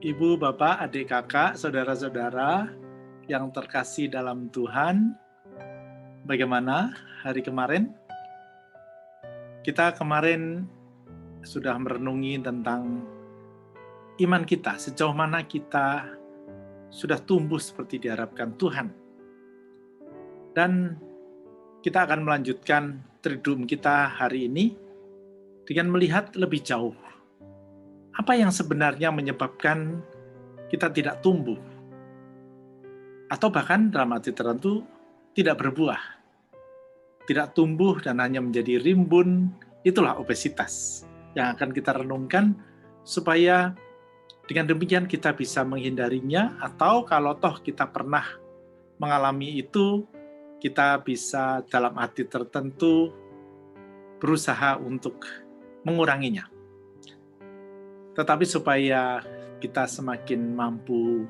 Ibu, Bapak, adik, kakak, saudara-saudara yang terkasih dalam Tuhan, bagaimana hari kemarin? Kita kemarin sudah merenungi tentang iman kita, sejauh mana kita sudah tumbuh seperti diharapkan Tuhan. Dan kita akan melanjutkan triduum kita hari ini dengan melihat lebih jauh. Apa yang sebenarnya menyebabkan kita tidak tumbuh? Atau bahkan dalam arti tertentu tidak berbuah, tidak tumbuh dan hanya menjadi rimbun. Itulah obesitas yang akan kita renungkan supaya dengan demikian kita bisa menghindarinya, atau kalau toh kita pernah mengalami itu, kita bisa dalam arti tertentu berusaha untuk menguranginya. Tetapi supaya kita semakin mampu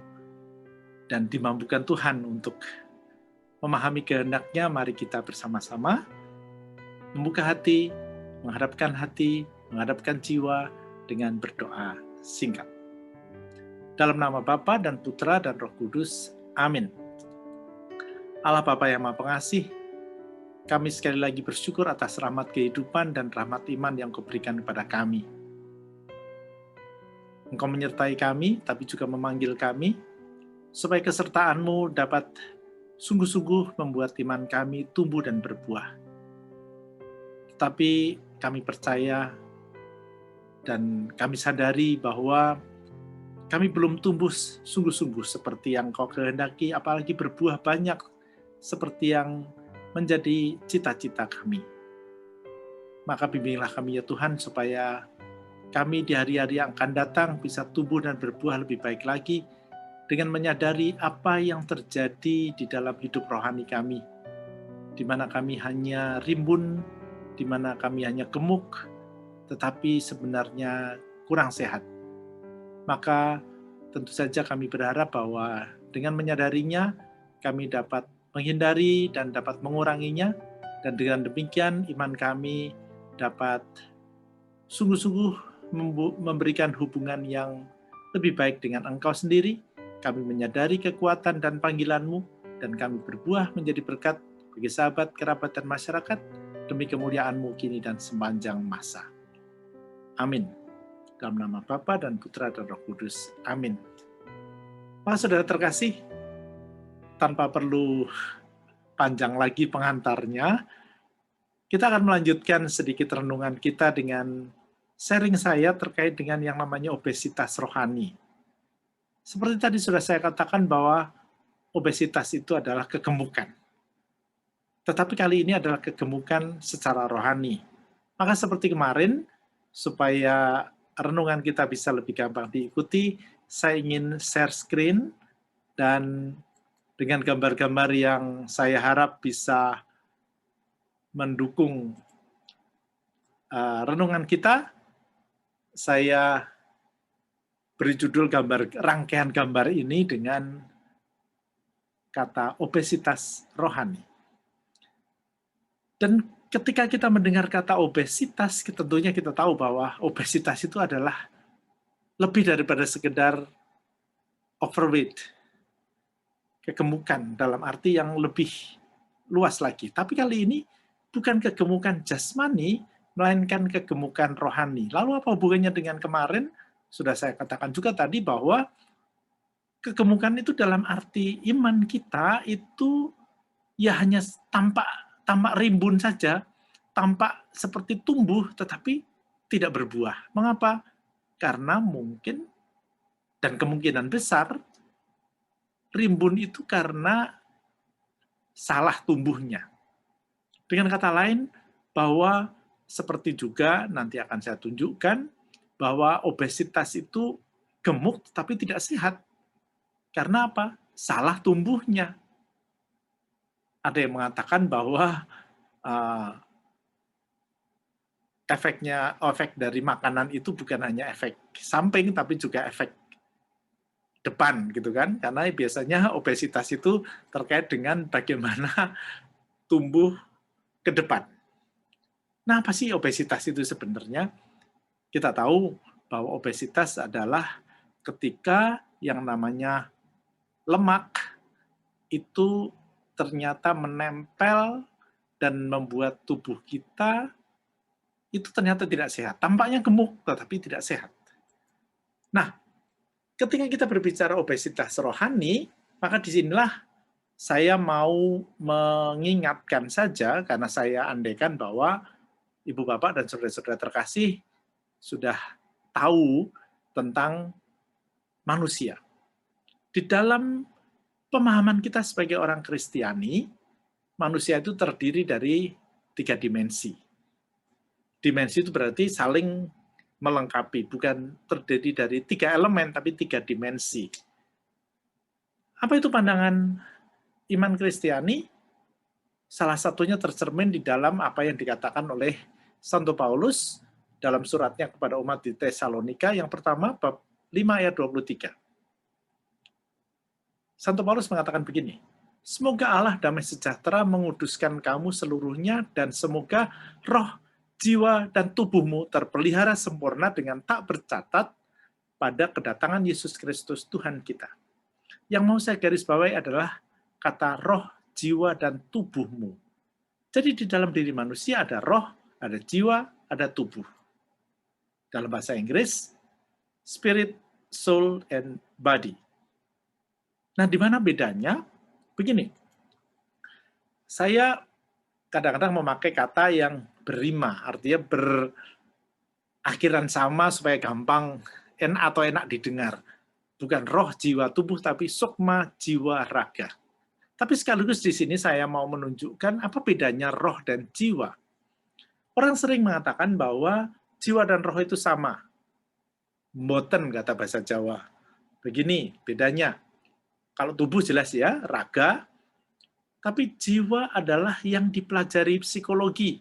dan dimampukan Tuhan untuk memahami kehendak-Nya, mari kita bersama-sama membuka hati, menghadapkan jiwa dengan berdoa singkat. Dalam nama Bapa dan Putra dan Roh Kudus, amin. Allah Bapa yang Maha Pengasih, kami sekali lagi bersyukur atas rahmat kehidupan dan rahmat iman yang Kau berikan kepada kami. Engkau menyertai kami, tapi juga memanggil kami, supaya kesertaan-Mu dapat sungguh-sungguh membuat iman kami tumbuh dan berbuah. Tetapi kami percaya dan kami sadari bahwa kami belum tumbuh sungguh-sungguh seperti yang Kau kehendaki, apalagi berbuah banyak seperti yang menjadi cita-cita kami. Maka bimbinglah kami ya Tuhan, supaya kami di hari-hari yang akan datang bisa tumbuh dan berbuah lebih baik lagi, dengan menyadari apa yang terjadi di dalam hidup rohani kami, di mana kami hanya rimbun, di mana kami hanya gemuk, tetapi sebenarnya kurang sehat. Maka tentu saja kami berharap bahwa dengan menyadarinya, kami dapat menghindari dan dapat menguranginya, dan dengan demikian iman kami dapat sungguh-sungguh memberikan hubungan yang lebih baik dengan Engkau sendiri. Kami menyadari kekuatan dan panggilan-Mu, dan kami berbuah menjadi berkat bagi sahabat, kerabat, dan masyarakat, demi kemuliaan-Mu kini dan sepanjang masa. Amin. Dalam nama Bapa dan Putra dan Roh Kudus. Amin. Mas saudara terkasih, tanpa perlu panjang lagi pengantarnya, kita akan melanjutkan sedikit renungan kita dengan sharing saya terkait dengan yang namanya obesitas rohani. Seperti tadi sudah saya katakan bahwa obesitas itu adalah kegemukan. Tetapi kali ini adalah kegemukan secara rohani. Maka seperti kemarin, supaya renungan kita bisa lebih gampang diikuti, saya ingin share screen, dan dengan gambar-gambar yang saya harap bisa mendukung renungan kita, saya beri judul rangkaian gambar ini dengan kata obesitas rohani. Dan ketika kita mendengar kata obesitas, tentunya kita tahu bahwa obesitas itu adalah lebih daripada sekedar overweight, kegemukan dalam arti yang lebih luas lagi. Tapi kali ini bukan kegemukan jasmani, melainkan kegemukan rohani. Lalu apa hubungannya dengan kemarin? Sudah saya katakan juga tadi bahwa kegemukan itu dalam arti iman kita itu ya hanya tampak rimbun saja, tampak seperti tumbuh tetapi tidak berbuah. Mengapa? Karena mungkin dan kemungkinan besar rimbun itu karena salah tumbuhnya. Dengan kata lain, bahwa seperti juga nanti akan saya tunjukkan bahwa obesitas itu gemuk tapi tidak sehat. Karena apa? Salah tumbuhnya. Ada yang mengatakan bahwa efek dari makanan itu bukan hanya efek samping, tapi juga efek depan, gitu kan? Karena biasanya obesitas itu terkait dengan bagaimana tumbuh ke depan. Nah, apa sih obesitas itu sebenarnya? Kita tahu bahwa obesitas adalah ketika yang namanya lemak itu ternyata menempel dan membuat tubuh kita itu ternyata tidak sehat. Tampaknya gemuk, tetapi tidak sehat. Nah, ketika kita berbicara obesitas rohani, maka disinilah saya mau mengingatkan saja, karena saya andaikan bahwa Ibu Bapak dan saudara-saudara terkasih sudah tahu tentang manusia. Di dalam pemahaman kita sebagai orang Kristiani, manusia itu terdiri dari 3 dimensi. Dimensi itu berarti saling melengkapi, bukan terdiri dari 3 elemen, tapi 3 dimensi. Apa itu pandangan iman Kristiani? Salah satunya tercermin di dalam apa yang dikatakan oleh Santo Paulus dalam suratnya kepada umat di Tesalonika, yang pertama, bab 5 ayat 23. Santo Paulus mengatakan begini, semoga Allah damai sejahtera menguduskan kamu seluruhnya, dan semoga roh, jiwa, dan tubuhmu terpelihara sempurna dengan tak bercatat pada kedatangan Yesus Kristus Tuhan kita. Yang mau saya garis bawahi adalah kata roh, jiwa, dan tubuhmu. Jadi di dalam diri manusia ada roh, ada jiwa, ada tubuh. Dalam bahasa Inggris, spirit, soul, and body. Nah, di mana bedanya? Begini, saya kadang-kadang memakai kata yang berima, artinya berakhiran sama supaya gampang atau enak didengar. Bukan roh, jiwa, tubuh, tapi sukma, jiwa, raga. Tapi sekaligus di sini saya mau menunjukkan apa bedanya roh dan jiwa. Orang sering mengatakan bahwa jiwa dan roh itu sama. Mboten, kata bahasa Jawa. Begini bedanya. Kalau tubuh jelas ya, raga. Tapi jiwa adalah yang dipelajari psikologi.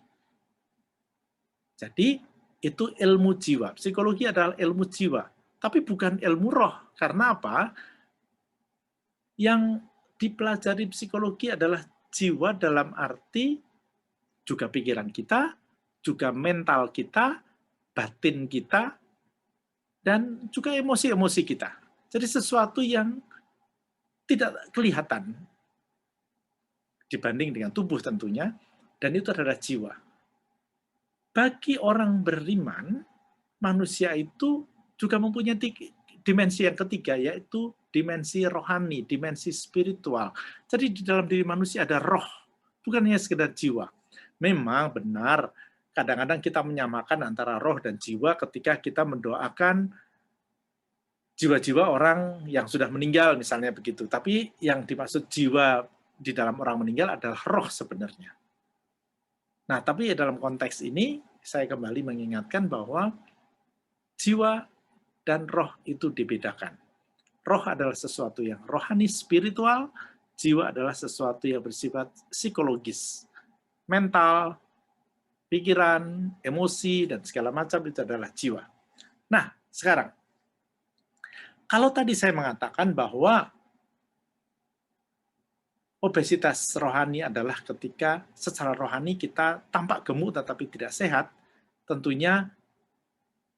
Jadi itu ilmu jiwa. Psikologi adalah ilmu jiwa. Tapi bukan ilmu roh. Karena apa? Yang dipelajari psikologi adalah jiwa dalam arti juga pikiran kita, juga mental kita, batin kita, dan juga emosi-emosi kita. Jadi sesuatu yang tidak kelihatan dibanding dengan tubuh tentunya, dan itu adalah jiwa. Bagi orang beriman, manusia itu juga mempunyai dimensi yang ketiga, yaitu dimensi rohani, dimensi spiritual. Jadi di dalam diri manusia ada roh, bukan hanya sekedar jiwa. Memang benar, kadang-kadang kita menyamakan antara roh dan jiwa ketika kita mendoakan jiwa-jiwa orang yang sudah meninggal, misalnya begitu. Tapi yang dimaksud jiwa di dalam orang meninggal adalah roh sebenarnya. Nah, tapi dalam konteks ini, saya kembali mengingatkan bahwa jiwa dan roh itu dibedakan. Roh adalah sesuatu yang rohani, spiritual. Jiwa adalah sesuatu yang bersifat psikologis, mental, pikiran, emosi, dan segala macam itu adalah jiwa. Nah, sekarang, kalau tadi saya mengatakan bahwa obesitas rohani adalah ketika secara rohani kita tampak gemuk tetapi tidak sehat, tentunya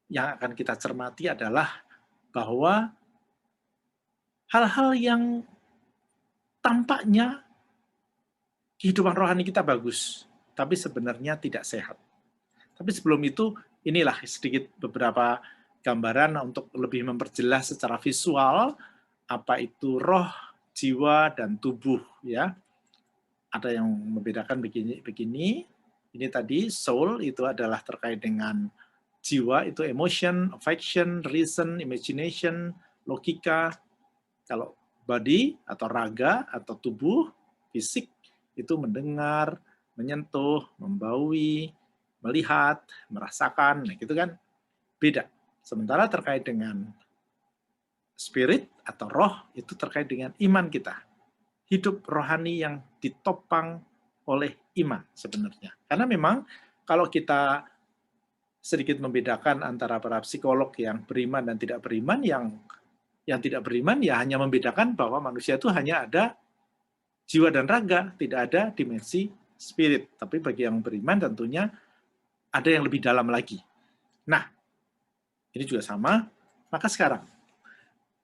yang akan kita cermati adalah bahwa hal-hal yang tampaknya kehidupan rohani kita bagus, tapi sebenarnya tidak sehat. Tapi sebelum itu, inilah sedikit beberapa gambaran untuk lebih memperjelas secara visual apa itu roh, jiwa, dan tubuh. Ya, ada yang membedakan begini. Ini tadi soul itu adalah terkait dengan jiwa, itu emotion, affection, reason, imagination, logika. Kalau body atau raga atau tubuh, fisik, itu mendengar, menyentuh, membaui, melihat, merasakan, nah gitu kan, beda. Sementara terkait dengan spirit atau roh, itu terkait dengan iman kita. Hidup rohani yang ditopang oleh iman sebenarnya. Karena memang kalau kita sedikit membedakan antara para psikolog yang beriman dan tidak beriman, yang tidak beriman ya hanya membedakan bahwa manusia itu hanya ada jiwa dan raga, tidak ada dimensi spirit. Tapi bagi yang beriman tentunya ada yang lebih dalam lagi. Nah, ini juga sama. Maka sekarang,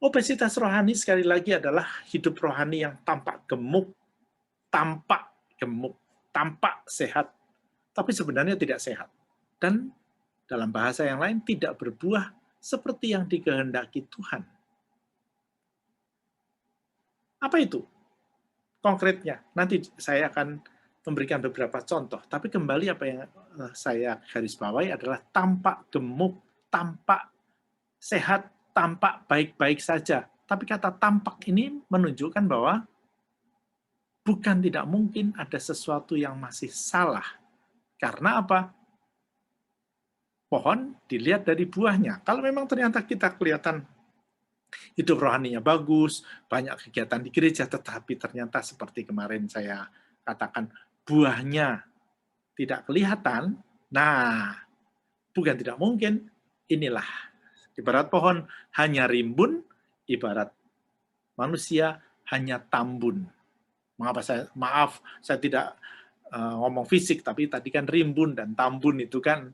Obesitas rohani sekali lagi adalah hidup rohani yang tampak gemuk, tampak sehat, tapi sebenarnya tidak sehat. Dan dalam bahasa yang lain tidak berbuah seperti yang dikehendaki Tuhan. Apa itu konkretnya? Nanti saya akan memberikan beberapa contoh, tapi kembali apa yang saya garis bawahi adalah tampak gemuk, tampak sehat, tampak baik-baik saja. Tapi kata tampak ini menunjukkan bahwa bukan tidak mungkin ada sesuatu yang masih salah. Karena apa? Pohon dilihat dari buahnya. Kalau memang ternyata kita kelihatan hidup rohaninya bagus, banyak kegiatan di gereja, tetapi ternyata seperti kemarin saya katakan, buahnya tidak kelihatan, nah, bukan tidak mungkin, inilah. Ibarat pohon hanya rimbun, ibarat manusia hanya tambun. Maaf, saya tidak ngomong fisik, tapi tadi kan rimbun dan tambun itu kan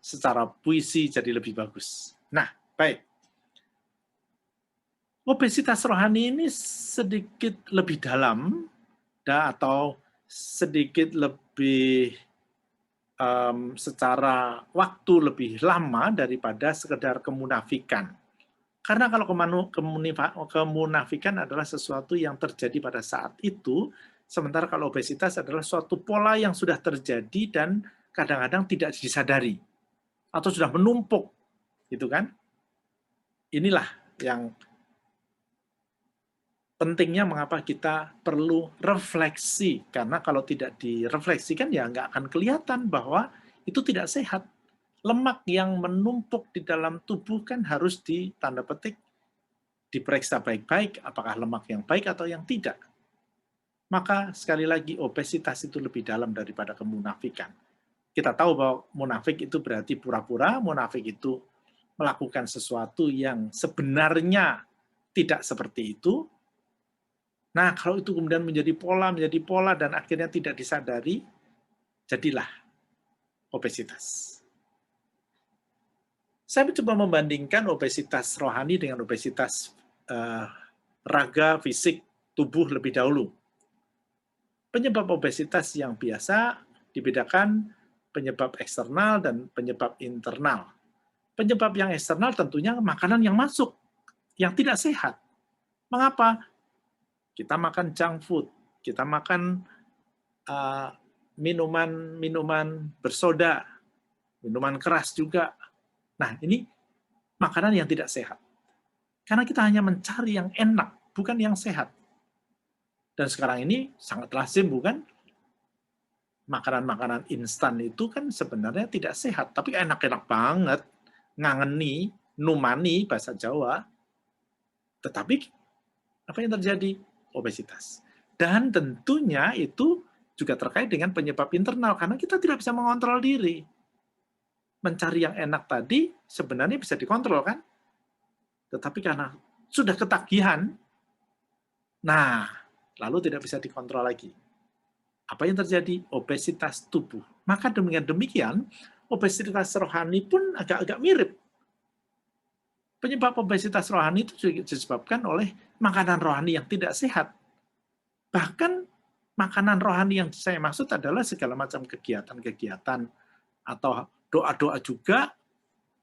secara puisi jadi lebih bagus. Nah, baik. Obesitas rohani ini sedikit lebih dalam atau sedikit lebih secara waktu lebih lama daripada sekedar kemunafikan. Karena kalau kemunafikan adalah sesuatu yang terjadi pada saat itu, sementara kalau obesitas adalah suatu pola yang sudah terjadi dan kadang-kadang tidak disadari atau sudah menumpuk, gitu kan? Inilah yang pentingnya mengapa kita perlu refleksi, karena kalau tidak direfleksikan ya nggak akan kelihatan bahwa itu tidak sehat. Lemak yang menumpuk di dalam tubuh kan harus tanda petik diperiksa baik-baik apakah lemak yang baik atau yang tidak. Maka sekali lagi obesitas itu lebih dalam daripada kemunafikan. Kita tahu bahwa munafik itu berarti pura-pura, munafik itu melakukan sesuatu yang sebenarnya tidak seperti itu. Nah, kalau itu kemudian menjadi pola, dan akhirnya tidak disadari, jadilah obesitas. Saya mencoba membandingkan obesitas rohani dengan obesitas raga, fisik, tubuh lebih dahulu. Penyebab obesitas yang biasa dibedakan penyebab eksternal dan penyebab internal. Penyebab yang eksternal tentunya makanan yang masuk, yang tidak sehat. Mengapa? Kita makan junk food, kita makan minuman bersoda, minuman keras juga. Nah, ini makanan yang tidak sehat. Karena kita hanya mencari yang enak, bukan yang sehat. Dan sekarang ini sangat lazim, bukan? Makanan-makanan instan itu kan sebenarnya tidak sehat, tapi enak-enak banget, ngangeni, numani, bahasa Jawa. Tetapi apa yang terjadi? Obesitas. Dan tentunya itu juga terkait dengan penyebab internal, karena kita tidak bisa mengontrol diri. Mencari yang enak tadi sebenarnya bisa dikontrol, kan? Tetapi karena sudah ketagihan, nah, lalu tidak bisa dikontrol lagi. Apa yang terjadi? Obesitas tubuh. Maka dengan demikian, obesitas rohani pun agak-agak mirip. Penyebab obesitas rohani itu juga disebabkan oleh makanan rohani yang tidak sehat. Bahkan makanan rohani yang saya maksud adalah segala macam kegiatan-kegiatan atau doa-doa juga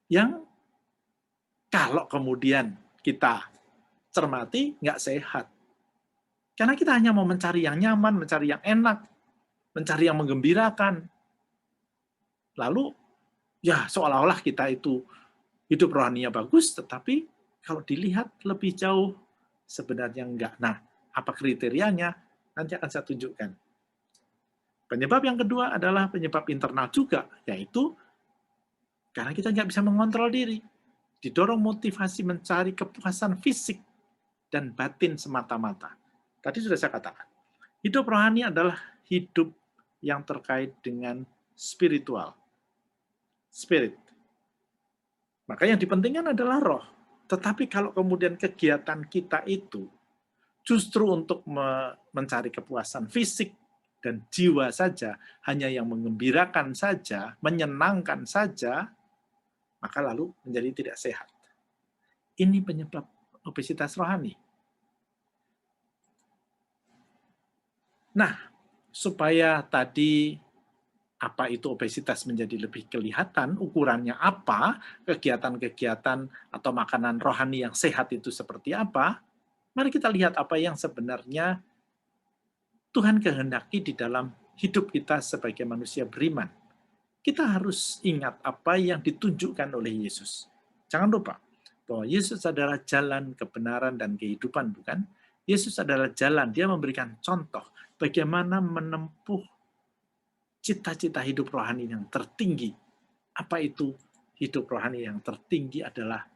yang kalau kemudian kita cermati nggak sehat. Karena kita hanya mau mencari yang nyaman, mencari yang enak, mencari yang menggembirakan. Lalu ya seolah-olah kita itu hidup rohaninya bagus, tetapi kalau dilihat lebih jauh, sebenarnya enggak. Nah, apa kriterianya? Nanti akan saya tunjukkan. Penyebab yang kedua adalah penyebab internal juga, yaitu karena kita nggak bisa mengontrol diri. Didorong motivasi mencari kepuasan fisik dan batin semata-mata. Tadi sudah saya katakan, hidup rohani adalah hidup yang terkait dengan spiritual. Spirit. Maka yang dipentingkan adalah roh. Tetapi kalau kemudian kegiatan kita itu justru untuk mencari kepuasan fisik dan jiwa saja, hanya yang menggembirakan saja, menyenangkan saja, maka lalu menjadi tidak sehat. Ini penyebab obesitas rohani. Nah, supaya tadi apa itu obesitas menjadi lebih kelihatan, ukurannya apa, kegiatan-kegiatan atau makanan rohani yang sehat itu seperti apa, mari kita lihat apa yang sebenarnya Tuhan kehendaki di dalam hidup kita sebagai manusia beriman. Kita harus ingat apa yang ditunjukkan oleh Yesus. Jangan lupa bahwa Yesus adalah jalan, kebenaran, dan kehidupan, bukan? Yesus adalah jalan, dia memberikan contoh bagaimana menempuh cita-cita hidup rohani yang tertinggi. Apa itu hidup rohani yang tertinggi adalah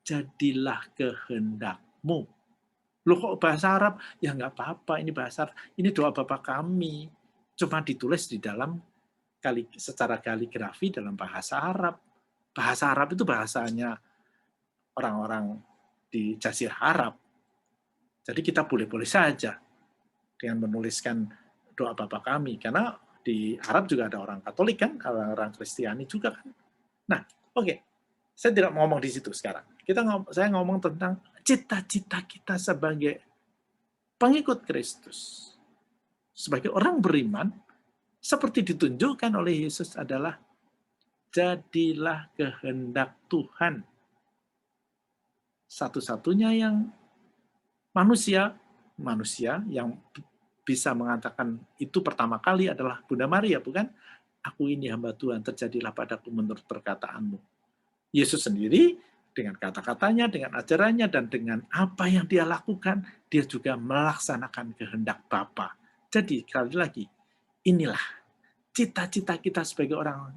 jadilah kehendakmu. Loh kok bahasa Arab? Ya nggak apa-apa, ini bahasa Arab. Ini doa Bapa kami. Cuma ditulis di dalam secara kaligrafi dalam bahasa Arab. Bahasa Arab itu bahasanya orang-orang di Jazirah Arab. Jadi kita boleh-boleh saja dengan menuliskan doa Bapa kami. Karena di Arab juga ada orang Katolik kan, orang Kristiani juga kan. Nah, oke. Saya tidak ngomong di situ sekarang. Saya ngomong tentang cita-cita kita sebagai pengikut Kristus. Sebagai orang beriman, seperti ditunjukkan oleh Yesus adalah jadilah kehendak Tuhan. Satu-satunya yang manusia yang bisa mengatakan itu pertama kali adalah Bunda Maria, bukan? Aku ini hamba Tuhan, terjadilah padaku menurut perkataanmu. Yesus sendiri dengan kata-katanya, dengan ajarannya, dan dengan apa yang dia lakukan, dia juga melaksanakan kehendak Bapa. Jadi, sekali lagi, inilah cita-cita kita sebagai orang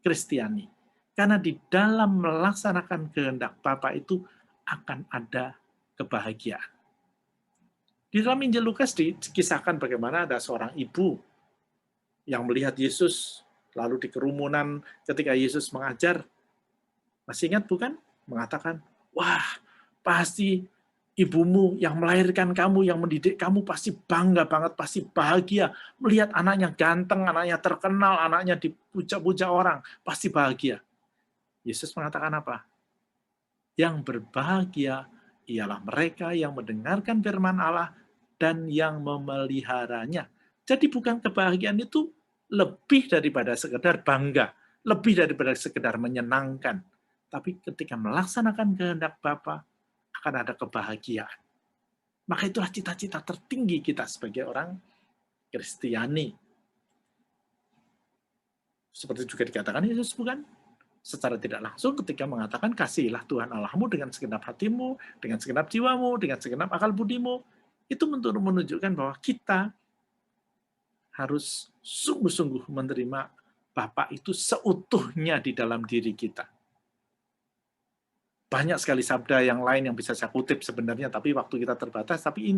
Kristiani. Karena di dalam melaksanakan kehendak Bapa itu akan ada kebahagiaan. Di dalam Injil Lukas dikisahkan bagaimana ada seorang ibu yang melihat Yesus, lalu di kerumunan ketika Yesus mengajar, masih ingat bukan? Mengatakan, wah pasti ibumu yang melahirkan kamu, yang mendidik kamu pasti bangga banget, pasti bahagia. Melihat anaknya ganteng, anaknya terkenal, anaknya dipuja-puja orang, pasti bahagia. Yesus mengatakan apa? Yang berbahagia ialah mereka yang mendengarkan firman Allah dan yang memeliharanya. Jadi bukan kebahagiaan itu lebih daripada sekedar bangga, lebih daripada sekedar menyenangkan. Tapi ketika melaksanakan kehendak Bapa, akan ada kebahagiaan. Maka itulah cita-cita tertinggi kita sebagai orang Kristiani. Seperti juga dikatakan Yesus, bukan? Secara tidak langsung ketika mengatakan kasihilah Tuhan Allahmu dengan segenap hatimu, dengan segenap jiwamu, dengan segenap akal budimu. Itu menunjukkan bahwa kita harus sungguh-sungguh menerima Bapa itu seutuhnya di dalam diri kita. Banyak sekali sabda yang lain yang bisa saya kutip sebenarnya, tapi waktu kita terbatas, tapi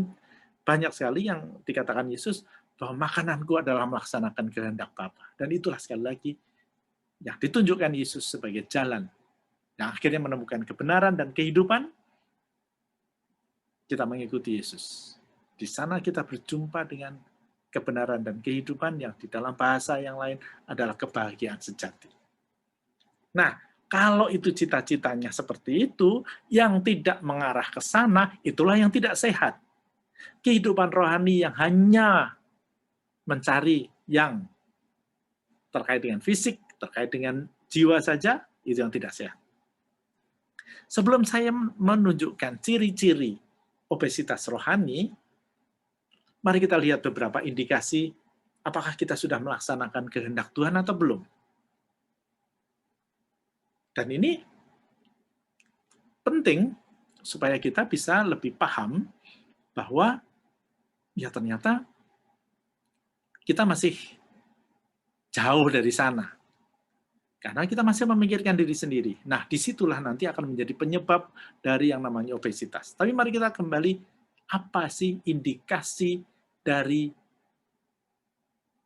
banyak sekali yang dikatakan Yesus bahwa makananku adalah melaksanakan kehendak Bapa. Dan itulah sekali lagi yang ditunjukkan Yesus sebagai jalan yang akhirnya menemukan kebenaran dan kehidupan. Kita mengikuti Yesus. Di sana kita berjumpa dengan kebenaran dan kehidupan yang di dalam bahasa yang lain adalah kebahagiaan sejati. Nah, kalau itu cita-citanya seperti itu, yang tidak mengarah ke sana, itulah yang tidak sehat. Kehidupan rohani yang hanya mencari yang terkait dengan fisik, terkait dengan jiwa saja, itu yang tidak sehat. Sebelum saya menunjukkan ciri-ciri obesitas rohani, mari kita lihat beberapa indikasi apakah kita sudah melaksanakan kehendak Tuhan atau belum. Dan ini penting supaya kita bisa lebih paham bahwa ya ternyata kita masih jauh dari sana. Karena kita masih memikirkan diri sendiri. Nah, disitulah nanti akan menjadi penyebab dari yang namanya obesitas. Tapi mari kita kembali, apa sih indikasi dari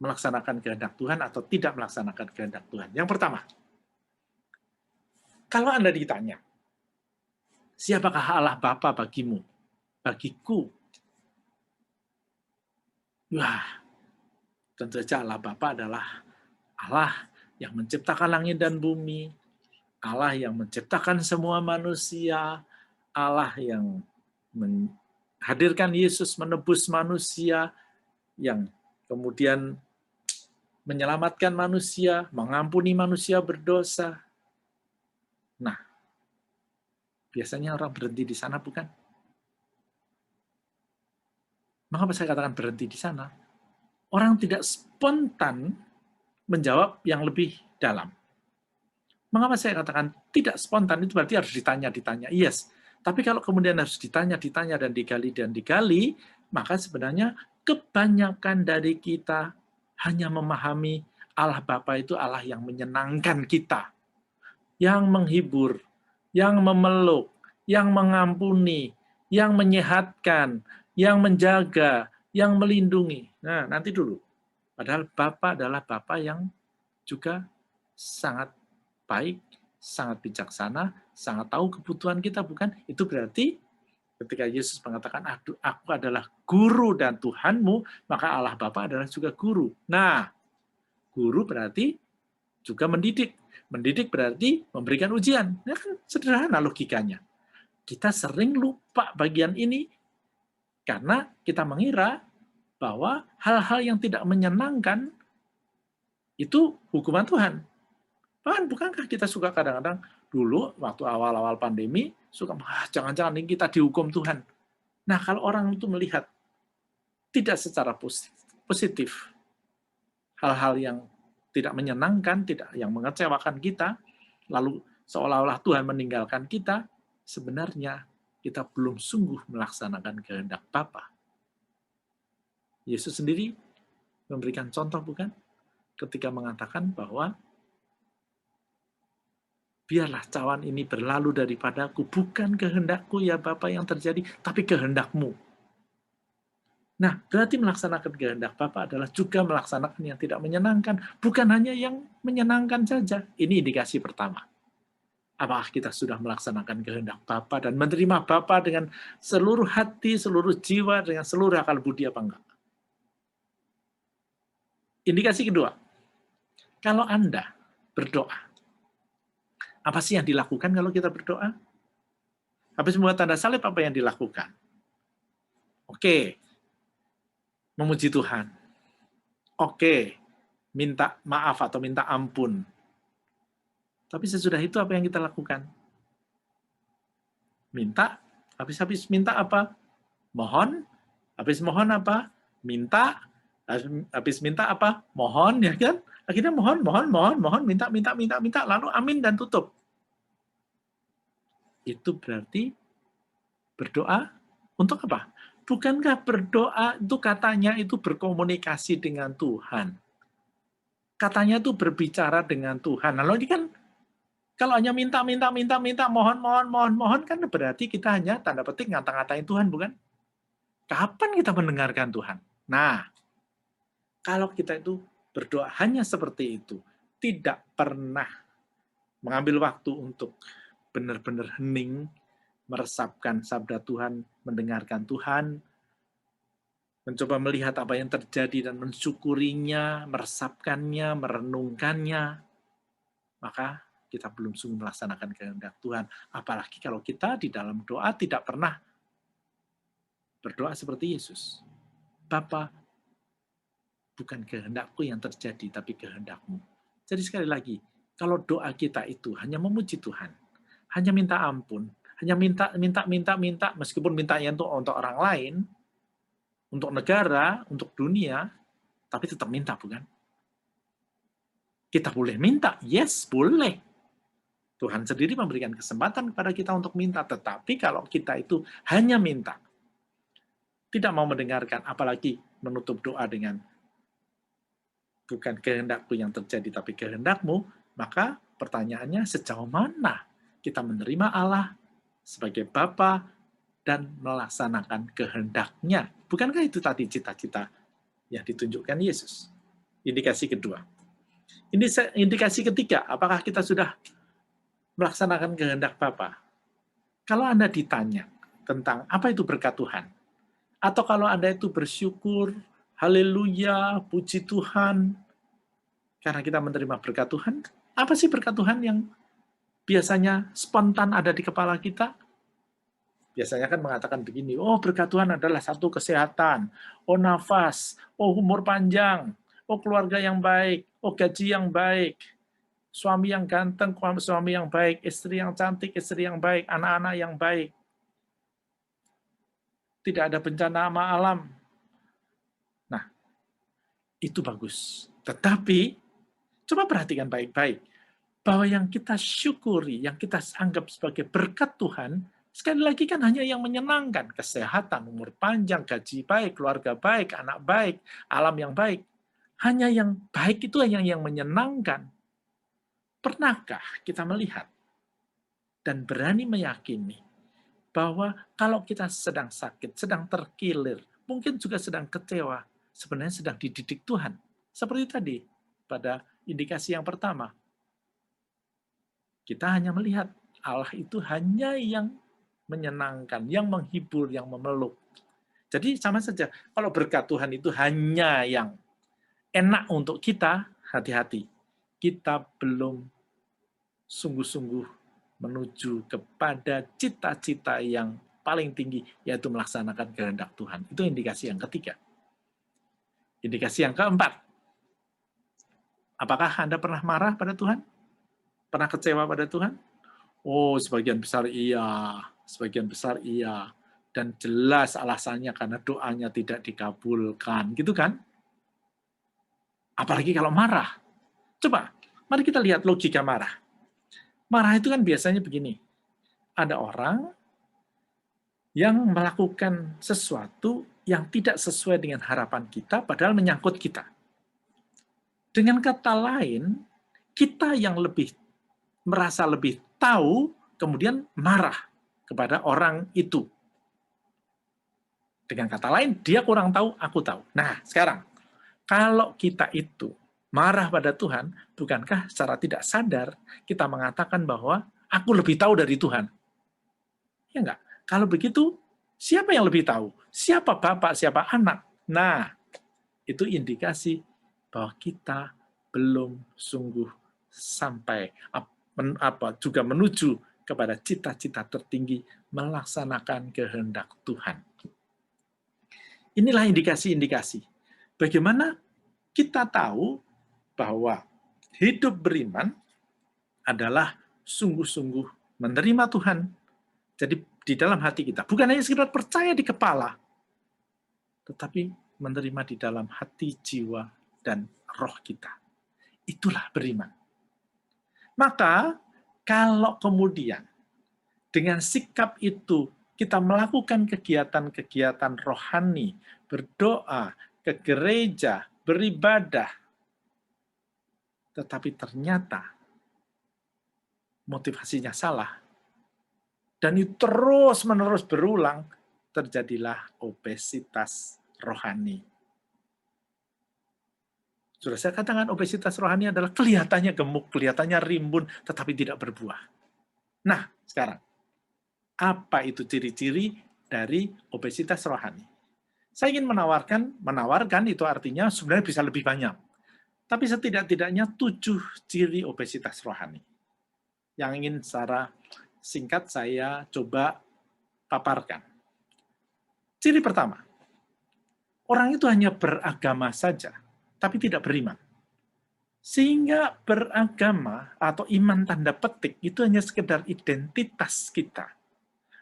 melaksanakan kehendak Tuhan atau tidak melaksanakan kehendak Tuhan? Yang pertama, kalau Anda ditanya, siapakah Allah Bapa bagimu? Bagiku. Wah, tentu saja Allah Bapa adalah Allah yang menciptakan langit dan bumi, Allah yang menciptakan semua manusia, Allah yang menghadirkan Yesus menebus manusia, yang kemudian menyelamatkan manusia, mengampuni manusia berdosa. Nah, biasanya orang berhenti di sana, bukan? Mengapa saya katakan berhenti di sana? Orang tidak spontan menjawab yang lebih dalam. Mengapa saya katakan tidak spontan? Itu berarti harus ditanya. Yes. Tapi kalau kemudian harus ditanya, dan digali, maka sebenarnya kebanyakan dari kita hanya memahami Allah Bapa itu Allah yang menyenangkan kita, yang menghibur, yang memeluk, yang mengampuni, yang menyehatkan, yang menjaga, yang melindungi. Nah, nanti dulu. Padahal Bapa adalah Bapa yang juga sangat baik, sangat bijaksana, sangat tahu kebutuhan kita, bukan? Itu berarti ketika Yesus mengatakan, aku adalah guru dan Tuhanmu, maka Allah Bapa adalah juga guru. Nah, guru berarti juga mendidik. Mendidik berarti memberikan ujian. Ya kan sederhana logikanya. Kita sering lupa bagian ini karena kita mengira bahwa hal-hal yang tidak menyenangkan itu hukuman Tuhan. Bahkan bukankah kita suka kadang-kadang dulu waktu awal-awal pandemi suka jangan-jangan ini kita dihukum Tuhan. Nah, kalau orang itu melihat tidak secara positif hal-hal yang tidak menyenangkan, tidak yang mengecewakan kita, lalu seolah-olah Tuhan meninggalkan kita, sebenarnya kita belum sungguh melaksanakan kehendak Bapa. Yesus sendiri memberikan contoh, bukan? Ketika mengatakan bahwa biarlah cawan ini berlalu daripadaku, bukan kehendakku ya Bapa yang terjadi, tapi kehendakmu. Nah, berarti melaksanakan kehendak Bapa adalah juga melaksanakan yang tidak menyenangkan, bukan hanya yang menyenangkan saja. Ini indikasi pertama. Apakah kita sudah melaksanakan kehendak Bapa dan menerima Bapa dengan seluruh hati, seluruh jiwa, dengan seluruh akal budi apa enggak? Indikasi kedua, kalau Anda berdoa, apa sih yang dilakukan kalau kita berdoa? Habis membuat tanda salib, apa yang dilakukan? Oke, memuji Tuhan. Oke, minta maaf atau minta ampun. Tapi sesudah itu apa yang kita lakukan? Minta, habis minta apa? Mohon, habis mohon apa? Minta, habis minta apa? Mohon, ya kan? Akhirnya mohon, minta, lalu amin dan tutup. Itu berarti berdoa untuk apa? Bukankah berdoa itu katanya itu berkomunikasi dengan Tuhan? Katanya itu berbicara dengan Tuhan. Lalu ini kan kalau hanya minta, mohon, kan berarti kita hanya tanda petik ngata-ngatain Tuhan, bukan? Kapan kita mendengarkan Tuhan? Nah, kalau kita itu berdoa hanya seperti itu, tidak pernah mengambil waktu untuk benar-benar hening, meresapkan sabda Tuhan, mendengarkan Tuhan, mencoba melihat apa yang terjadi dan mensyukurinya, meresapkannya, merenungkannya, maka kita belum sungguh melaksanakan kehendak Tuhan. Apalagi kalau kita di dalam doa tidak pernah berdoa seperti Yesus. Bapa, bukan kehendakku yang terjadi, tapi kehendakmu. Jadi sekali lagi, kalau doa kita itu hanya memuji Tuhan, hanya minta ampun, hanya minta, meskipun mintanya itu untuk orang lain, untuk negara, untuk dunia, tapi tetap minta, bukan? Kita boleh minta, yes, boleh. Tuhan sendiri memberikan kesempatan kepada kita untuk minta, tetapi kalau kita itu hanya minta, tidak mau mendengarkan, apalagi menutup doa dengan bukan kehendakku yang terjadi, tapi kehendakmu, maka pertanyaannya sejauh mana kita menerima Allah sebagai Bapa dan melaksanakan kehendaknya. Bukankah itu tadi cita-cita yang ditunjukkan Yesus? Indikasi kedua. Indikasi ketiga, apakah kita sudah melaksanakan kehendak Bapa? Kalau Anda ditanya tentang apa itu berkat Tuhan, atau kalau Anda itu bersyukur, haleluya, puji Tuhan, karena kita menerima berkat Tuhan. Apa sih berkat Tuhan yang biasanya spontan ada di kepala kita? biasanya kan mengatakan begini, oh berkat Tuhan adalah satu kesehatan, oh nafas, oh umur panjang, oh keluarga yang baik, oh gaji yang baik, suami yang ganteng, suami yang baik, istri yang cantik, istri yang baik, anak-anak yang baik, tidak ada bencana alam. Nah, itu bagus. Tetapi, coba perhatikan baik-baik, bahwa yang kita syukuri, yang kita anggap sebagai berkat Tuhan, sekali lagi kan hanya yang menyenangkan, kesehatan, umur panjang, gaji baik, keluarga baik, anak baik, alam yang baik. Hanya yang baik itu yang menyenangkan. Pernahkah kita melihat dan berani meyakini bahwa kalau kita sedang sakit, sedang terkilir, mungkin juga sedang kecewa, sebenarnya sedang dididik Tuhan. Seperti tadi, pada indikasi yang pertama, kita hanya melihat Allah itu hanya yang menyenangkan, yang menghibur, yang memeluk. Jadi sama saja, kalau berkat Tuhan itu hanya yang enak untuk kita, hati-hati. Kita belum sungguh-sungguh menuju kepada cita-cita yang paling tinggi, yaitu melaksanakan kehendak Tuhan. Itu indikasi yang ketiga. Indikasi yang keempat, apakah Anda pernah marah pada Tuhan? Pernah kecewa pada Tuhan? Oh, sebagian besar iya, sebagian besar iya. Dan jelas alasannya karena doanya tidak dikabulkan, gitu kan? Apalagi kalau marah. Coba, mari kita lihat logika marah. Marah itu kan biasanya begini, ada orang yang melakukan sesuatu yang tidak sesuai dengan harapan kita, padahal menyangkut kita. Dengan kata lain, kita yang merasa lebih tahu, kemudian marah kepada orang itu. Dengan kata lain, dia kurang tahu, aku tahu. Nah, sekarang, kalau kita itu marah pada Tuhan, bukankah secara tidak sadar kita mengatakan bahwa aku lebih tahu dari Tuhan? Ya enggak? Kalau begitu, siapa yang lebih tahu? Siapa bapak, siapa anak? Nah, itu indikasi bahwa kita belum sungguh sampai juga menuju kepada cita-cita tertinggi melaksanakan kehendak Tuhan. Inilah indikasi-indikasi. Bagaimana kita tahu bahwa hidup beriman adalah sungguh-sungguh menerima Tuhan. Jadi di dalam hati kita, bukan hanya sekedar percaya di kepala, tetapi menerima di dalam hati, jiwa, dan roh kita. Itulah beriman. Maka, kalau kemudian dengan sikap itu kita melakukan kegiatan-kegiatan rohani, berdoa, ke gereja, beribadah, tetapi ternyata motivasinya salah, dan itu terus-menerus berulang, terjadilah obesitas rohani. Sudah saya katakan obesitas rohani adalah kelihatannya gemuk, kelihatannya rimbun, tetapi tidak berbuah. Nah, sekarang, apa itu ciri-ciri dari obesitas rohani? Saya ingin menawarkan itu artinya sebenarnya bisa lebih banyak. Tapi setidak-tidaknya 7 ciri obesitas rohani. Yang ingin secara singkat saya coba paparkan. Ciri pertama, orang itu hanya beragama saja, tapi tidak beriman. Sehingga beragama atau iman tanda petik itu hanya sekedar identitas kita.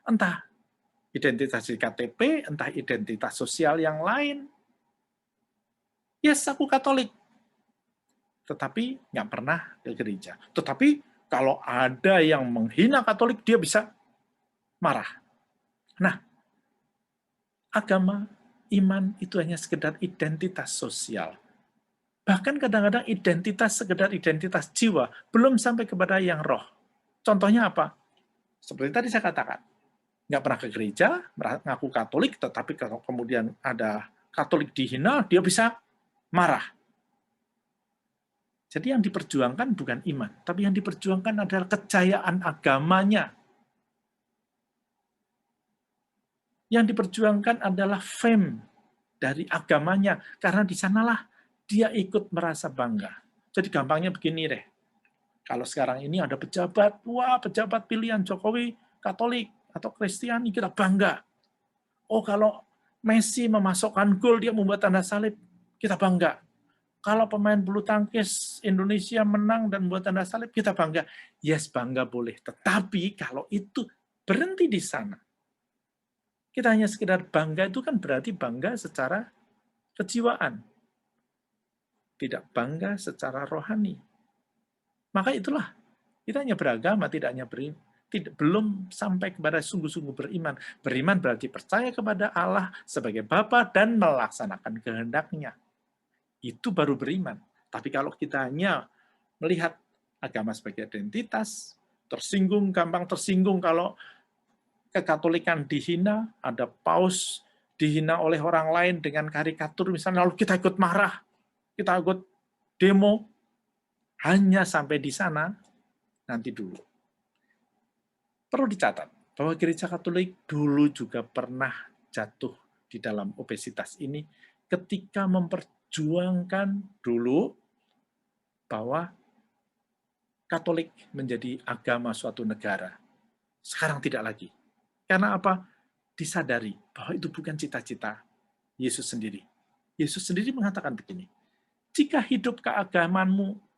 Entah identitas di KTP, entah identitas sosial yang lain. Yes, aku Katolik. Tetapi nggak pernah ke gereja. Tetapi kalau ada yang menghina Katolik, dia bisa marah. Nah, agama, iman itu hanya sekedar identitas sosial. Bahkan kadang-kadang sekedar identitas jiwa, belum sampai kepada yang roh. Contohnya apa? Seperti tadi saya katakan, nggak pernah ke gereja, ngaku Katolik, tetapi kalau kemudian ada Katolik dihina, dia bisa marah. Jadi yang diperjuangkan bukan iman, tapi yang diperjuangkan adalah kejayaan agamanya. Yang diperjuangkan adalah fame dari agamanya, karena di sanalah dia ikut merasa bangga. Jadi gampangnya begini deh, kalau sekarang ini ada pejabat, wah pejabat pilihan Jokowi Katolik, atau Kristiani, kita bangga. Oh, kalau Messi memasukkan gol, dia membuat tanda salib, kita bangga. Kalau pemain bulu tangkis Indonesia menang dan membuat tanda salib, kita bangga. Yes, bangga boleh. Tetapi kalau itu berhenti di sana, kita hanya sekedar bangga, itu kan berarti bangga secara kejiwaan. Tidak bangga secara rohani. Maka itulah, kita hanya beragama, tidak hanya belum sampai kepada sungguh-sungguh beriman. Beriman berarti percaya kepada Allah sebagai Bapa dan melaksanakan kehendak-Nya. Itu baru beriman. Tapi kalau kita hanya melihat agama sebagai identitas, gampang tersinggung kalau kekatolikan dihina, ada paus dihina oleh orang lain dengan karikatur, misalnya, lalu kita ikut marah, kita ikut demo, hanya sampai di sana, nanti dulu. Perlu dicatat bahwa gereja Katolik dulu juga pernah jatuh di dalam obesitas ini ketika memperjuangkan dulu bahwa Katolik menjadi agama suatu negara. Sekarang tidak lagi. Karena apa? Disadari bahwa itu bukan cita-cita Yesus sendiri. Yesus sendiri mengatakan begini, jika hidup keagamaanmu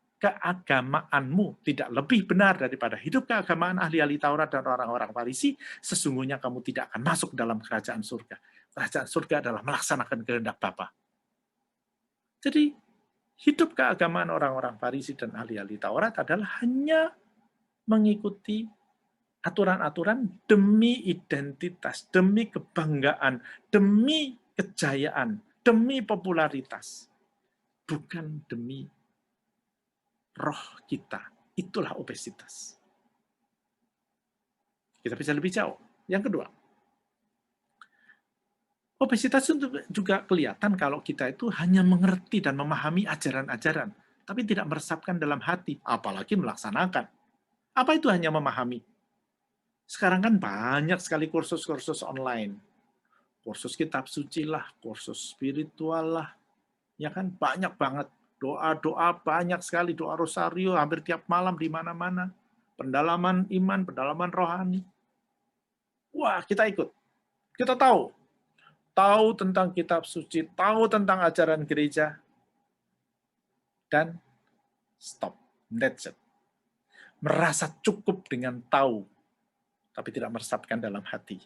tidak lebih benar daripada hidup keagamaan ahli-ahli Taurat dan orang-orang Farisi, sesungguhnya kamu tidak akan masuk dalam kerajaan surga. Kerajaan surga adalah melaksanakan kehendak Bapa. Jadi, hidup keagamaan orang-orang Farisi dan ahli-ahli Taurat adalah hanya mengikuti aturan-aturan demi identitas, demi kebanggaan, demi kejayaan, demi popularitas. Bukan demi roh kita. Itulah obesitas. Kita bisa lebih jauh. Yang kedua, obesitas itu juga kelihatan kalau kita itu hanya mengerti dan memahami ajaran-ajaran, tapi tidak meresapkan dalam hati, apalagi melaksanakan. Apa itu hanya memahami? Sekarang kan banyak sekali kursus-kursus online. Kursus kitab suci lah, kursus spiritual lah. Ya kan, banyak banget. Doa-doa banyak sekali, doa rosario hampir tiap malam di mana-mana. Pendalaman iman, pendalaman rohani. Wah, kita ikut. Kita tahu. Tahu tentang kitab suci, tahu tentang ajaran gereja. Dan stop. That's it. Merasa cukup dengan tahu, tapi tidak meresapkan dalam hati.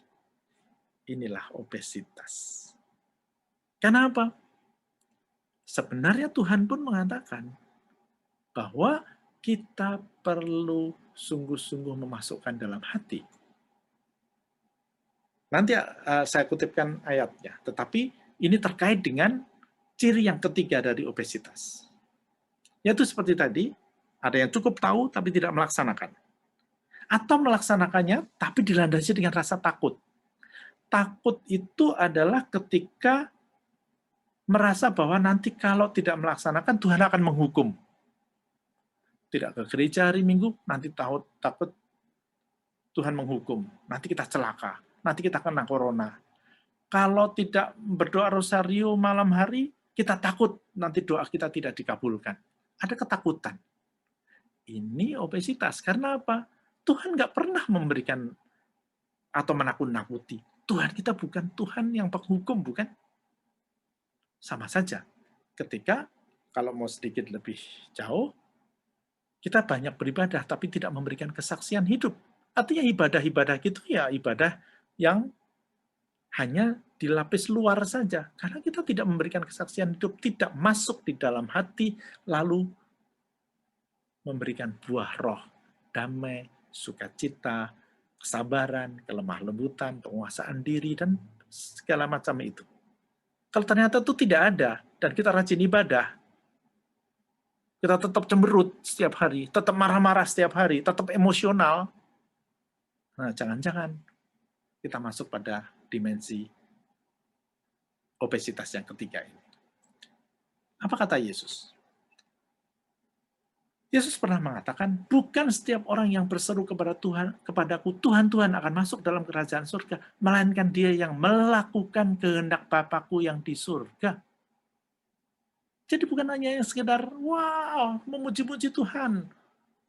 Inilah obesitas. Kenapa? Sebenarnya Tuhan pun mengatakan bahwa kita perlu sungguh-sungguh memasukkan dalam hati. Nanti saya kutipkan ayatnya, tetapi ini terkait dengan ciri yang ketiga dari obesitas. Yaitu seperti tadi, ada yang cukup tahu tapi tidak melaksanakan. Atau melaksanakannya tapi dilandasi dengan rasa takut. Takut itu adalah ketika merasa bahwa nanti kalau tidak melaksanakan, Tuhan akan menghukum. Tidak ke gereja hari Minggu, nanti takut Tuhan menghukum. Nanti kita celaka, nanti kita kena corona. Kalau tidak berdoa rosario malam hari, kita takut nanti doa kita tidak dikabulkan. Ada ketakutan. Ini obesitas. Karena apa? Tuhan nggak pernah memberikan atau menakut-nakuti. Tuhan kita bukan Tuhan yang penghukum, bukan? Sama saja. Ketika, kalau mau sedikit lebih jauh, kita banyak beribadah, tapi tidak memberikan kesaksian hidup. Artinya ibadah-ibadah gitu ya ibadah yang hanya dilapis luar saja. Karena kita tidak memberikan kesaksian hidup, tidak masuk di dalam hati, lalu memberikan buah roh, damai, sukacita, kesabaran, kelemah lembutan, penguasaan diri, dan segala macam itu. Kalau ternyata itu tidak ada, dan kita rajin ibadah, kita tetap cemberut setiap hari, tetap marah-marah setiap hari, tetap emosional, nah jangan-jangan kita masuk pada dimensi obesitas yang ketiga ini. Apa kata Yesus? Yesus pernah mengatakan, bukan setiap orang yang berseru kepadaku, Tuhan, Tuhan akan masuk dalam kerajaan surga, melainkan dia yang melakukan kehendak Bapakku yang di surga. Jadi bukan hanya yang sekedar, wow, memuji-muji Tuhan.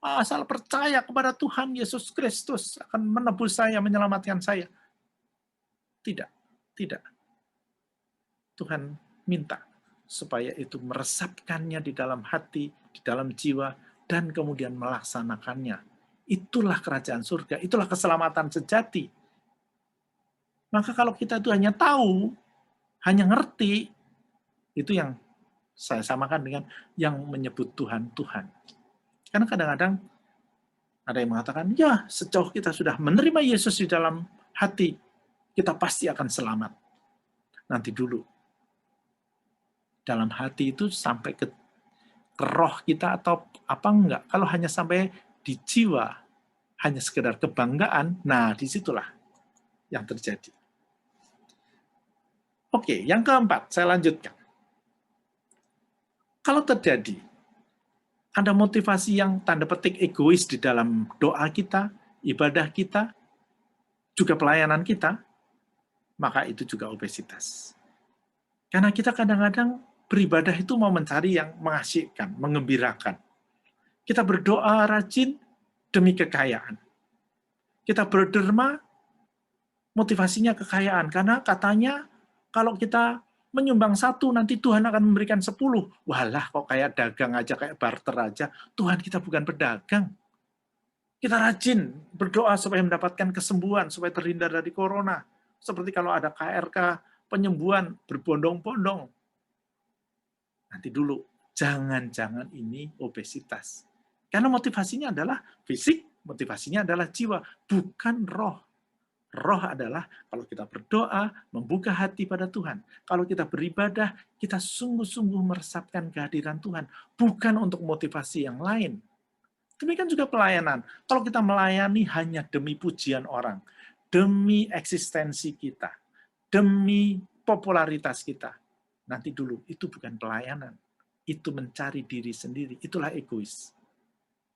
asal percaya kepada Tuhan Yesus Kristus akan menebus saya, menyelamatkan saya. Tidak, tidak. Tuhan minta supaya itu meresapkannya di dalam hati, di dalam jiwa, dan kemudian melaksanakannya. Itulah kerajaan surga, itulah keselamatan sejati. Maka kalau kita itu hanya tahu, hanya ngerti, itu yang saya samakan dengan yang menyebut Tuhan, Tuhan. Karena kadang-kadang ada yang mengatakan, ya sejauh kita sudah menerima Yesus di dalam hati, kita pasti akan selamat. Nanti dulu. Dalam hati itu sampai ke roh kita atau apa enggak. Kalau hanya sampai di jiwa, hanya sekedar kebanggaan, nah disitulah yang terjadi. Oke, yang keempat, saya lanjutkan. Kalau terjadi, ada motivasi yang tanda petik egois di dalam doa kita, ibadah kita, juga pelayanan kita, maka itu juga obesitas. Karena kita kadang-kadang beribadah itu mau mencari yang mengasyikkan, mengembirakan. Kita berdoa rajin demi kekayaan. Kita berderma, motivasinya kekayaan. Karena katanya kalau kita menyumbang 1, nanti Tuhan akan memberikan 10. Walah, kok kayak dagang aja, kayak barter aja. Tuhan kita bukan pedagang. Kita rajin berdoa supaya mendapatkan kesembuhan, supaya terhindar dari corona. Seperti kalau ada KRK, penyembuhan berbondong-bondong. Nanti dulu, jangan-jangan ini obesitas. Karena motivasinya adalah fisik, motivasinya adalah jiwa, bukan roh. Roh adalah kalau kita berdoa, membuka hati pada Tuhan. Kalau kita beribadah, kita sungguh-sungguh meresapkan kehadiran Tuhan. Bukan untuk motivasi yang lain. Demikian juga pelayanan. Kalau kita melayani hanya demi pujian orang, demi eksistensi kita, demi popularitas kita, nanti dulu, itu bukan pelayanan. Itu mencari diri sendiri. Itulah egois.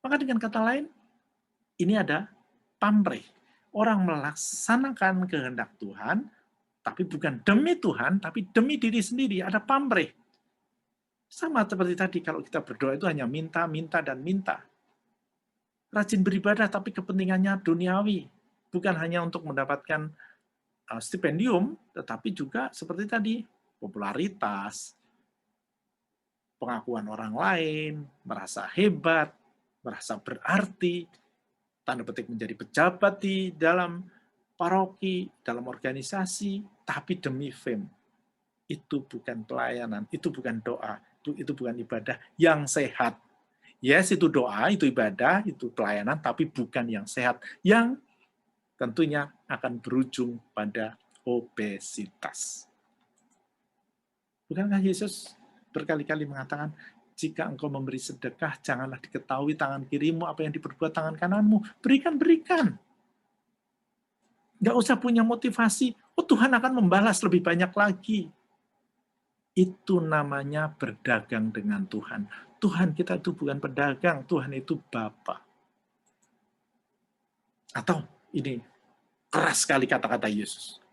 Maka dengan kata lain, ini ada pamrih. Orang melaksanakan kehendak Tuhan, tapi bukan demi Tuhan, tapi demi diri sendiri. Ada pamrih. Sama seperti tadi, kalau kita berdoa itu hanya minta, minta, dan minta. Rajin beribadah, tapi kepentingannya duniawi. Bukan hanya untuk mendapatkan stipendium, tetapi juga seperti tadi, popularitas, pengakuan orang lain, merasa hebat, merasa berarti, tanda petik menjadi pejabat di dalam paroki, dalam organisasi, tapi demi fame. Itu bukan pelayanan, itu bukan doa, itu bukan ibadah yang sehat. Yes, itu doa, itu ibadah, itu pelayanan, tapi bukan yang sehat, yang tentunya akan berujung pada obesitas. Bukankah Yesus berkali-kali mengatakan, jika engkau memberi sedekah, janganlah diketahui tangan kirimu apa yang diperbuat tangan kananmu. Berikan. Nggak usah punya motivasi, oh Tuhan akan membalas lebih banyak lagi. Itu namanya berdagang dengan Tuhan. Tuhan kita itu bukan pedagang, Tuhan itu Bapa. Atau ini keras sekali kata-kata Yesus.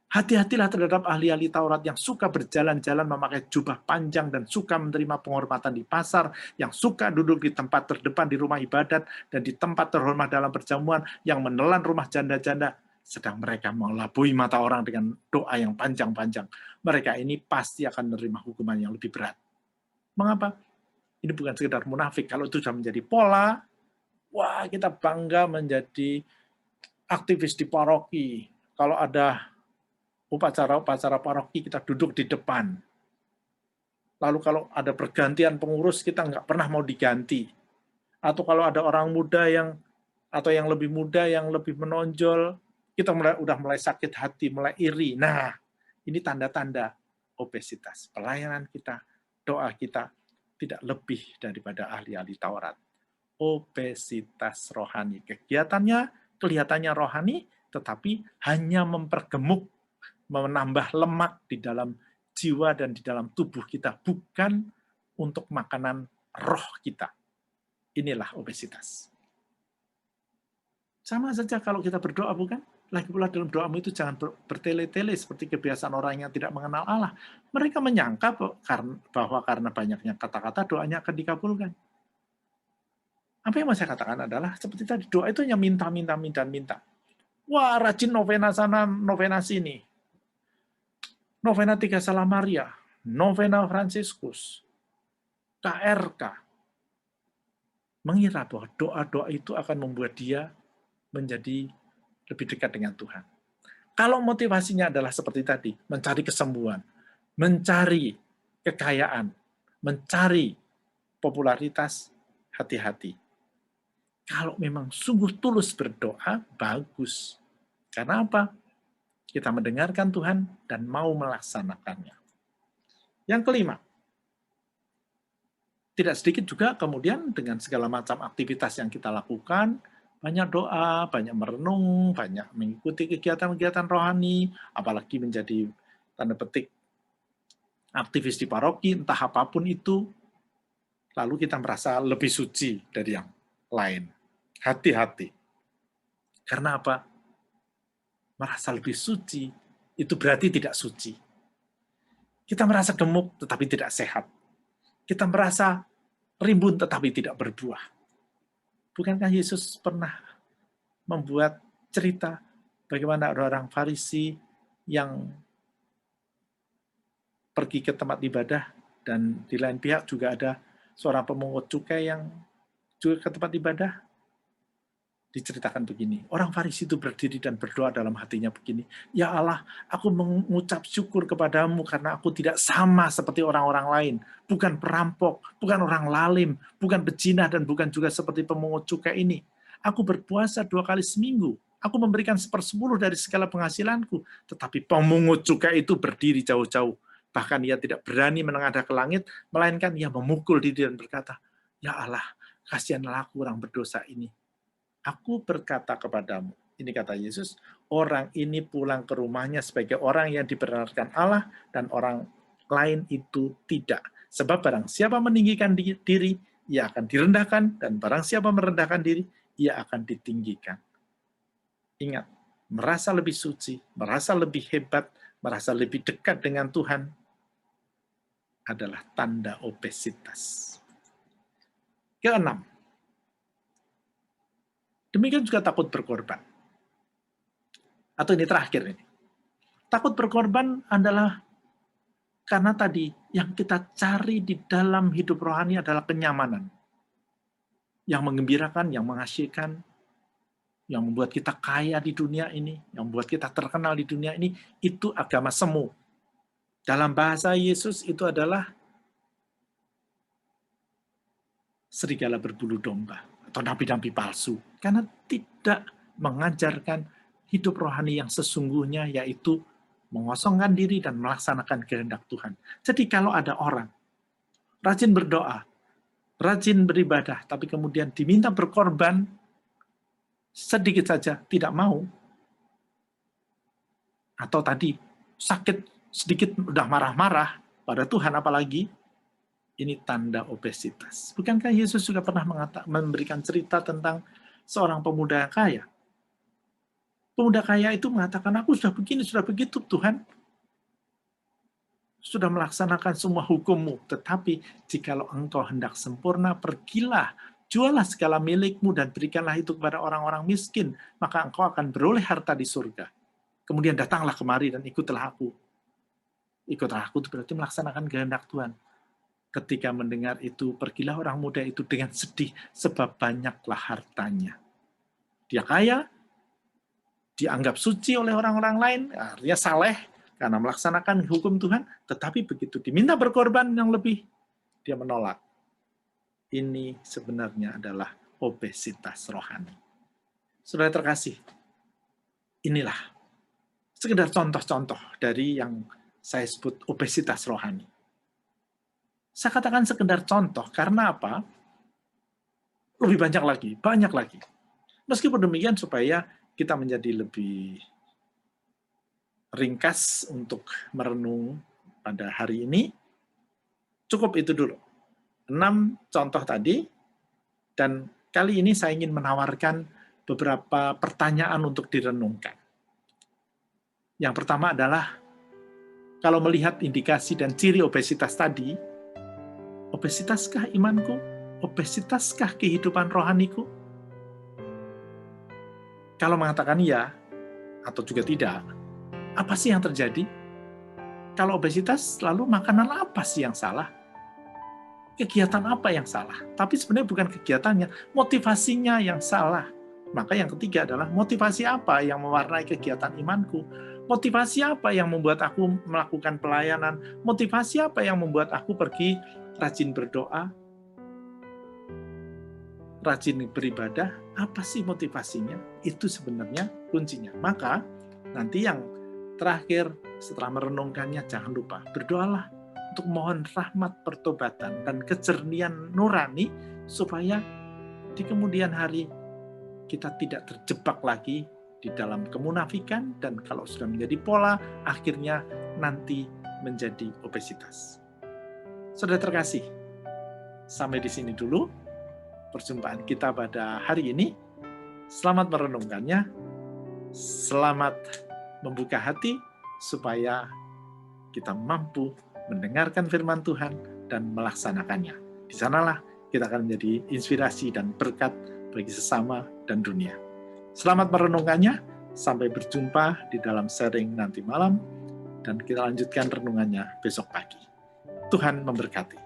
Hati-hatilah terhadap ahli-ahli Taurat yang suka berjalan-jalan memakai jubah panjang dan suka menerima penghormatan di pasar, yang suka duduk di tempat terdepan di rumah ibadat dan di tempat terhormat dalam perjamuan, yang menelan rumah janda-janda, sedang mereka mengelabui mata orang dengan doa yang panjang-panjang. Mereka ini pasti akan menerima hukuman yang lebih berat. Mengapa? Ini bukan sekedar munafik. Kalau itu sudah menjadi pola, wah kita bangga menjadi aktivis di paroki. Kalau ada upacara paroki kita duduk di depan. Lalu kalau ada pergantian pengurus kita nggak pernah mau diganti. Atau kalau ada orang muda atau yang lebih muda yang lebih menonjol, kita udah mulai sakit hati, mulai iri. Nah, ini tanda-tanda obesitas. Pelayanan kita, doa kita tidak lebih daripada ahli-ahli Taurat. Obesitas rohani. Kegiatannya kelihatannya rohani, tetapi hanya mempergemuk, menambah lemak di dalam jiwa dan di dalam tubuh kita, bukan untuk makanan roh kita. Inilah obesitas. Sama saja kalau kita berdoa, bukan? Lagi pula dalam doamu itu jangan bertele-tele seperti kebiasaan orang yang tidak mengenal Allah. Mereka menyangka bahwa karena banyaknya kata-kata doanya akan dikabulkan. Apa yang mau saya katakan adalah seperti tadi, doa itu hanya minta, minta, minta, minta. Wah, rajin novena sana, novena sini. Novena Tiga Salah Maria, novena Fransiskus, KRK. Mengira bahwa doa-doa itu akan membuat dia menjadi lebih dekat dengan Tuhan. Kalau motivasinya adalah seperti tadi, mencari kesembuhan, mencari kekayaan, mencari popularitas, hati-hati. Kalau memang sungguh tulus berdoa, bagus. Karena apa? Kita mendengarkan Tuhan dan mau melaksanakannya. Yang kelima, tidak sedikit juga kemudian dengan segala macam aktivitas yang kita lakukan, banyak doa, banyak merenung, banyak mengikuti kegiatan-kegiatan rohani, apalagi menjadi tanda petik aktivis di paroki, entah apapun itu, lalu kita merasa lebih suci dari yang lain. Hati-hati. Karena apa? Merasa lebih suci, itu berarti tidak suci. Kita merasa gemuk, tetapi tidak sehat. Kita merasa rimbun, tetapi tidak berbuah. Bukankah Yesus pernah membuat cerita bagaimana orang Farisi yang pergi ke tempat ibadah, dan di lain pihak juga ada seorang pemungut cukai yang juga ke tempat ibadah? Diceritakan begini, orang Farisi itu berdiri dan berdoa dalam hatinya begini, ya Allah, aku mengucap syukur kepadamu karena aku tidak sama seperti orang-orang lain, bukan perampok, bukan orang lalim, bukan pezina, dan bukan juga seperti pemungut cukai ini. Aku berpuasa 2 kali seminggu, aku memberikan 1/10 dari segala penghasilanku, tetapi pemungut cukai itu berdiri jauh-jauh, bahkan ia tidak berani menengadah ke langit, melainkan ia memukul diri dan berkata, ya Allah, kasihanlah aku orang berdosa ini. Aku berkata kepadamu, ini kata Yesus, orang ini pulang ke rumahnya sebagai orang yang dibenarkan Allah dan orang lain itu tidak. Sebab barang siapa meninggikan diri, ia akan direndahkan, dan barang siapa merendahkan diri, ia akan ditinggikan. Ingat, merasa lebih suci, merasa lebih hebat, merasa lebih dekat dengan Tuhan adalah tanda obesitas. Keenam, demikian juga takut berkorban. Atau ini terakhir ini. Takut berkorban adalah karena tadi yang kita cari di dalam hidup rohani adalah kenyamanan. Yang mengembirakan, yang mengasyikkan, yang membuat kita kaya di dunia ini, yang membuat kita terkenal di dunia ini, itu agama semu. Dalam bahasa Yesus itu adalah serigala berbulu domba atau nabi-nabi palsu, karena tidak mengajarkan hidup rohani yang sesungguhnya, yaitu mengosongkan diri dan melaksanakan kehendak Tuhan. Jadi kalau ada orang rajin berdoa, rajin beribadah, tapi kemudian diminta berkorban sedikit saja tidak mau, atau tadi sakit sedikit udah marah-marah pada Tuhan apalagi, ini tanda obesitas. Bukankah Yesus juga pernah memberikan cerita tentang seorang pemuda yang kaya? Pemuda kaya itu mengatakan, aku sudah begini, sudah begitu Tuhan. Sudah melaksanakan semua hukum-Mu. Tetapi jikalau engkau hendak sempurna, pergilah, jualah segala milikmu dan berikanlah itu kepada orang-orang miskin. Maka engkau akan beroleh harta di surga. Kemudian datanglah kemari dan ikutlah aku. Ikutlah aku itu berarti melaksanakan kehendak Tuhan. Ketika mendengar itu, pergilah orang muda itu dengan sedih, sebab banyaklah hartanya. Dia kaya, dianggap suci oleh orang-orang lain, artinya saleh, karena melaksanakan hukum Tuhan, tetapi begitu diminta berkorban yang lebih, dia menolak. Ini sebenarnya adalah obesitas rohani. Saudara terkasih, inilah sekedar contoh-contoh dari yang saya sebut obesitas rohani. Saya katakan sekedar contoh, karena apa? Lebih banyak lagi. Meskipun demikian, supaya kita menjadi lebih ringkas untuk merenung pada hari ini, cukup itu dulu. 6 contoh tadi, dan kali ini saya ingin menawarkan beberapa pertanyaan untuk direnungkan. Yang pertama adalah, kalau melihat indikasi dan ciri obesitas tadi, obesitaskah imanku? obesitaskah kehidupan rohaniku? Kalau mengatakan iya, atau juga tidak, apa sih yang terjadi? Kalau obesitas, lalu makanan apa sih yang salah? Kegiatan apa yang salah? Tapi sebenarnya bukan kegiatannya, motivasinya yang salah. Maka yang ketiga adalah motivasi apa yang mewarnai kegiatan imanku? Motivasi apa yang membuat aku melakukan pelayanan? Motivasi apa yang membuat aku pergi rajin berdoa? Rajin beribadah? Apa sih motivasinya? Itu sebenarnya kuncinya. Maka nanti yang terakhir setelah merenungkannya, jangan lupa berdoalah untuk mohon rahmat pertobatan dan kejernihan nurani supaya di kemudian hari kita tidak terjebak lagi di dalam kemunafikan, dan kalau sudah menjadi pola, akhirnya nanti menjadi obesitas. Saudara terkasih, sampai di sini dulu perjumpaan kita pada hari ini. Selamat merenungkannya, selamat membuka hati supaya kita mampu mendengarkan firman Tuhan dan melaksanakannya. Di sanalah kita akan menjadi inspirasi dan berkat bagi sesama dan dunia. Selamat merenungkannya, sampai berjumpa di dalam sharing nanti malam, dan kita lanjutkan renungannya besok pagi. Tuhan memberkati.